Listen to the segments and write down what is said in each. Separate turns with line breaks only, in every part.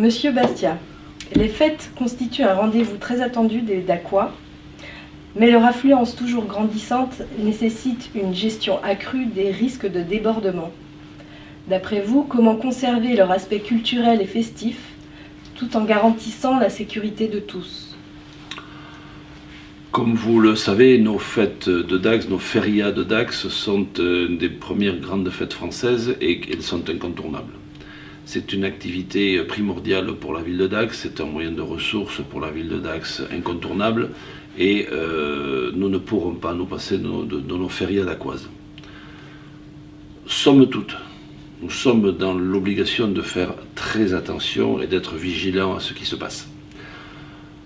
Monsieur Bastia, les fêtes constituent un rendez-vous très attendu des Dacquois, mais leur affluence toujours grandissante nécessite une gestion accrue des risques de débordement. D'après vous, comment conserver leur aspect culturel et festif tout en garantissant la sécurité de tous?
Comme vous le savez, nos fêtes de Dax, nos férias de Dax sont une des premières grandes fêtes françaises et elles sont incontournables. C'est une activité primordiale pour la ville de Dax, c'est un moyen de ressources pour la ville de Dax incontournable et nous ne pourrons pas nous passer de nos férias dacquoises. Somme toute, nous sommes dans l'obligation de faire très attention et d'être vigilants à ce qui se passe.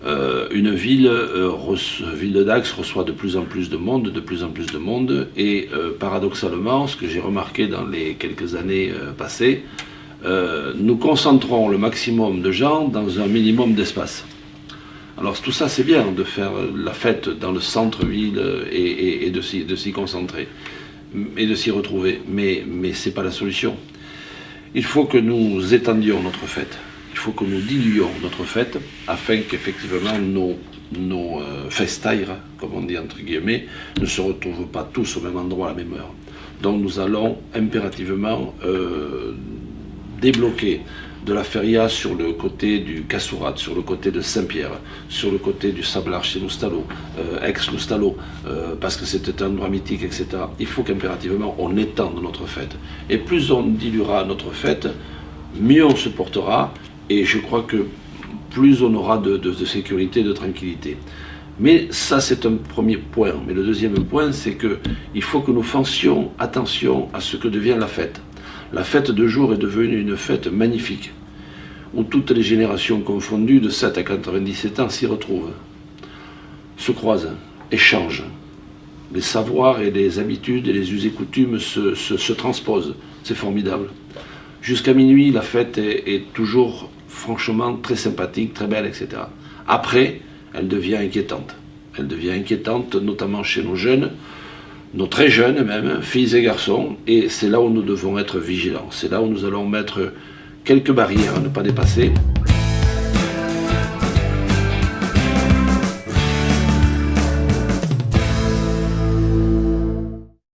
Une ville de Dax reçoit de plus en plus de monde, et paradoxalement, ce que j'ai remarqué dans les quelques années passées, nous concentrons le maximum de gens dans un minimum d'espace. Alors tout ça c'est bien de faire la fête dans le centre-ville et de s'y concentrer et de s'y retrouver, mais ce n'est pas la solution. Il faut que nous étendions notre fête. Il faut que nous diluions notre fête afin qu'effectivement nos festaires, comme on dit entre guillemets, ne se retrouvent pas tous au même endroit à la même heure. Donc nous allons impérativement débloquer de la feria sur le côté du Cassourat, sur le côté de Saint-Pierre, sur le côté du Sablar chez Loustalo, ex-Loustalo, parce que c'était un endroit mythique, etc. Il faut qu'impérativement on étende notre fête. Et plus on diluera notre fête, mieux on se portera, et je crois que plus on aura de sécurité, de tranquillité. Mais ça c'est un premier point. Mais le deuxième point, c'est qu'il faut que nous fassions attention à ce que devient la fête. La fête de jour est devenue une fête magnifique, où toutes les générations confondues de 7 à 97 ans s'y retrouvent, se croisent, échangent. Les savoirs et les habitudes et les us et coutumes se transposent. C'est formidable. Jusqu'à minuit, la fête est toujours franchement très sympathique, très belle, etc. Après, elle devient inquiétante. Elle devient inquiétante, notamment chez nos jeunes, nos très jeunes même, filles et garçons, et c'est là où nous devons être vigilants. C'est là où nous allons mettre quelques barrières à ne pas dépasser.